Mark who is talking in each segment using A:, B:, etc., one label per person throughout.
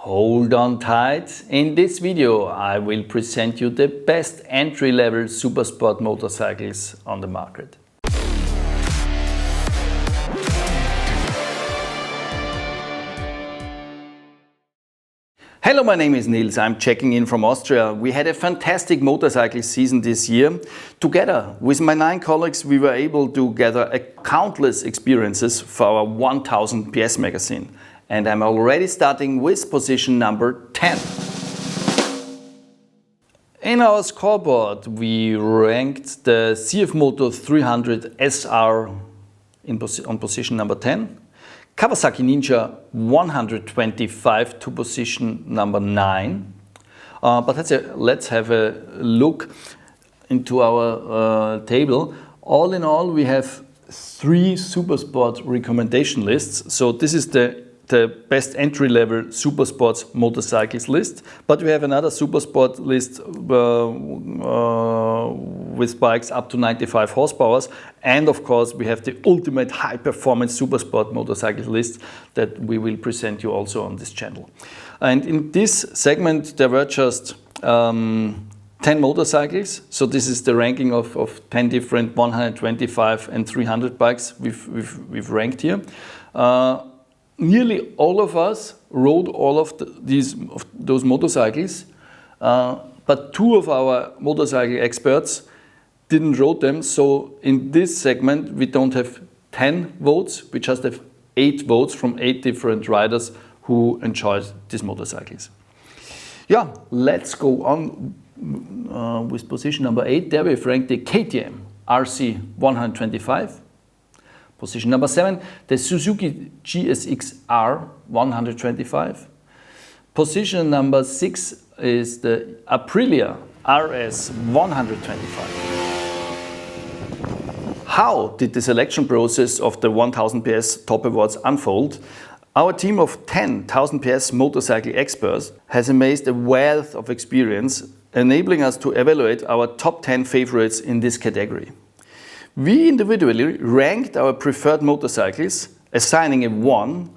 A: Hold on tight. In this video I will present you the best entry-level supersport motorcycles on the market. Hello, my name is Nils. I'm checking in from Austria. We had a fantastic motorcycle season this year. Together with my 9 colleagues we were able to gather countless experiences for our 1000 PS magazine. And I'm already starting with position number 10. In our scoreboard we ranked the CF Moto 300 SR on position number 10. Kawasaki Ninja 125 to position number 9. But let's have a look into our table. All in all we have 3 Supersport recommendation lists. So this is the best entry-level Supersports motorcycles list, but we have another Supersport list with bikes up to 95 horsepower, and of course we have the ultimate high-performance Supersport motorcycle list that we will present you also on this channel. And in this segment there were just 10 motorcycles, so this is the ranking of 10 different 125 and 300 bikes we've ranked here. Nearly all of us rode all of those motorcycles, but 2 of our motorcycle experts didn't ride them. So in this segment we don't have 10 votes, we just have 8 votes from 8 different riders who enjoyed these motorcycles. Yeah, let's go on with position number 8. There we've ranked the KTM RC 125. Position number 7, the Suzuki GSX-R 125. Position number 6 is the Aprilia RS 125. How did the selection process of the 1000 PS Top Awards unfold? Our team of 10,000 PS motorcycle experts has amassed a wealth of experience, enabling us to evaluate our top 10 favorites in this category. We individually ranked our preferred motorcycles, assigning a 1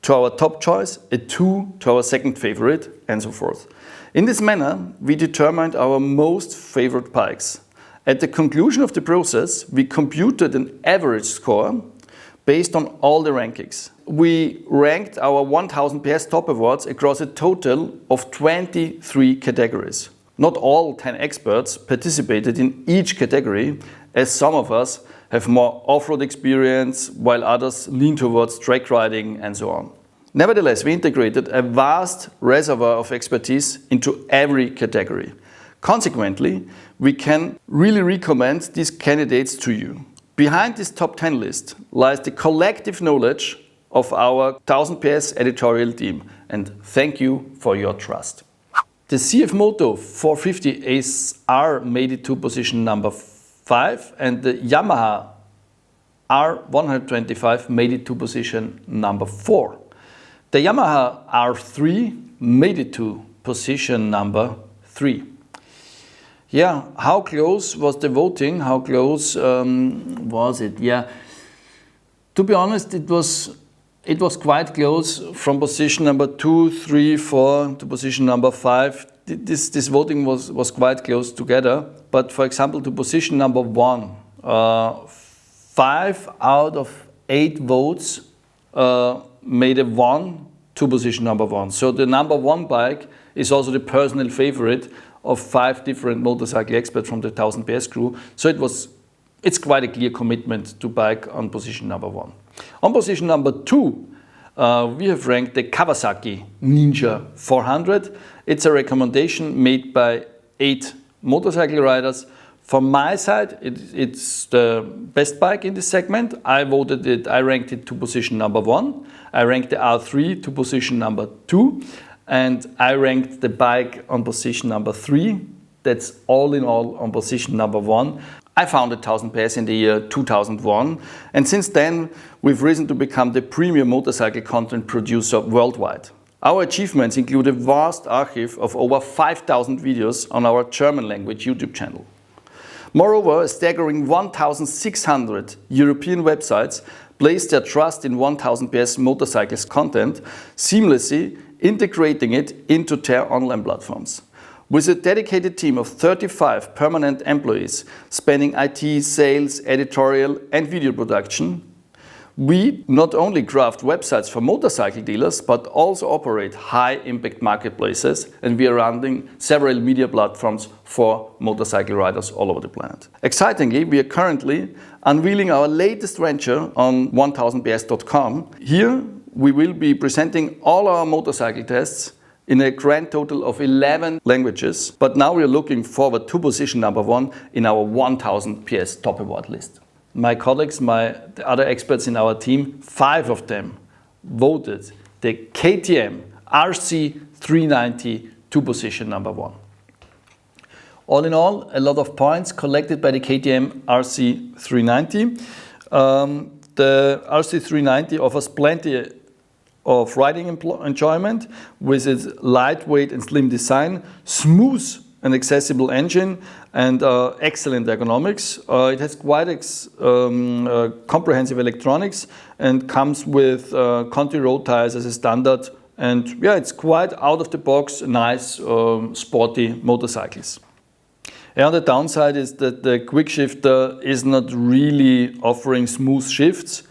A: to our top choice, a 2 to our second favorite, and so forth. In this manner, we determined our most favorite bikes. At the conclusion of the process, we computed an average score based on all the rankings. We ranked our 1000 PS Top Awards across a total of 23 categories. Not all 10 experts participated in each category, as some of us have more off-road experience, while others lean towards track riding and so on. Nevertheless, we integrated a vast reservoir of expertise into every category. Consequently, we can really recommend these candidates to you. Behind this top 10 list lies the collective knowledge of our 1000 PS editorial team, and thank you for your trust. The CF Moto 450 SR made it to position number 5, and the Yamaha R125 made it to position number 4. The Yamaha R3 made it to position number 3. Yeah, how close was the voting? How close was it? Yeah, to be honest, it was quite close from position number 2, 3, 4 to position number 5. This voting was quite close together, but for example to position number 1, 5 out of 8 votes made a 1 to position number 1. So the number 1 bike is also the personal favorite of 5 different motorcycle experts from the 1000 PS crew. So it's quite a clear commitment to bike on position number 1. On position number 2, we have ranked the Kawasaki Ninja 400. It's a recommendation made by 8 motorcycle riders. From my side, it's the best bike in this segment. I ranked it to position number 1. I ranked the R3 to position number 2. And I ranked the bike on position number 3. That's all in all on position number 1. I founded 1000 PS in the year 2001, and since then we've risen to become the premium motorcycle content producer worldwide. Our achievements include a vast archive of over 5,000 videos on our German language YouTube channel. Moreover, a staggering 1,600 European websites place their trust in 1000 PS motorcycles content seamlessly integrating it into their online platforms. With a dedicated team of 35 permanent employees spanning IT, sales, editorial and video production, we not only craft websites for motorcycle dealers, but also operate high-impact marketplaces, and we are running several media platforms for motorcycle riders all over the planet. Excitingly, we are currently unveiling our latest venture on 1000ps.com. Here, we will be presenting all our motorcycle tests in a grand total of 11 languages, but now we are looking forward to position number 1 in our 1000 PS top award list. My colleagues, the other experts in our team, 5 of them voted the KTM RC 390 to position number 1. All in all, a lot of points collected by the KTM RC 390. The RC 390 offers plenty of riding enjoyment with its lightweight and slim design, smooth and accessible engine, and excellent ergonomics. It has quite comprehensive electronics and comes with Conti road tires as a standard. And yeah, it's quite out of the box, nice, sporty motorcycles. And on the downside is that the quick shifter is not really offering smooth shifts.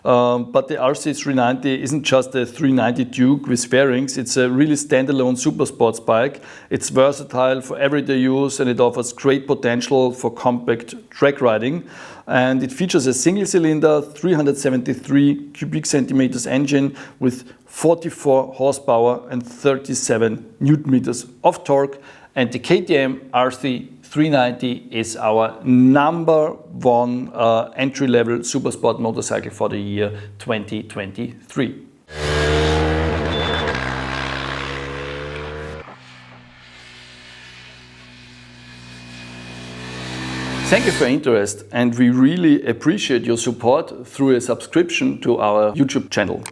A: But the RC390 isn't just a 390 Duke with fairings, it's a really standalone super sports bike. It's versatile for everyday use and it offers great potential for compact track riding. And it features a single cylinder 373 cubic centimeters engine with 44 horsepower and 37 Newton meters of torque. And the KTM RC390 is our number 1 entry-level supersport motorcycle for the year 2023. Thank you for your interest, and we really appreciate your support through a subscription to our YouTube channel.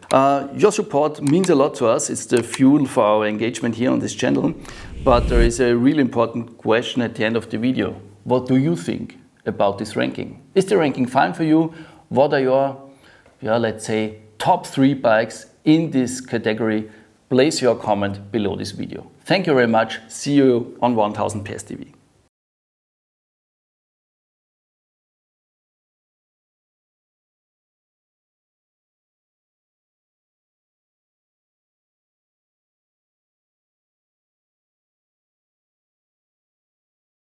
A: Your support means a lot to us. It's the fuel for our engagement here on this channel. But there is a really important question at the end of the video. What do you think about this ranking? Is the ranking fine for you? What are your, let's say, top 3 bikes in this category? Place your comment below this video. Thank you very much. See you on 1000 PS TV.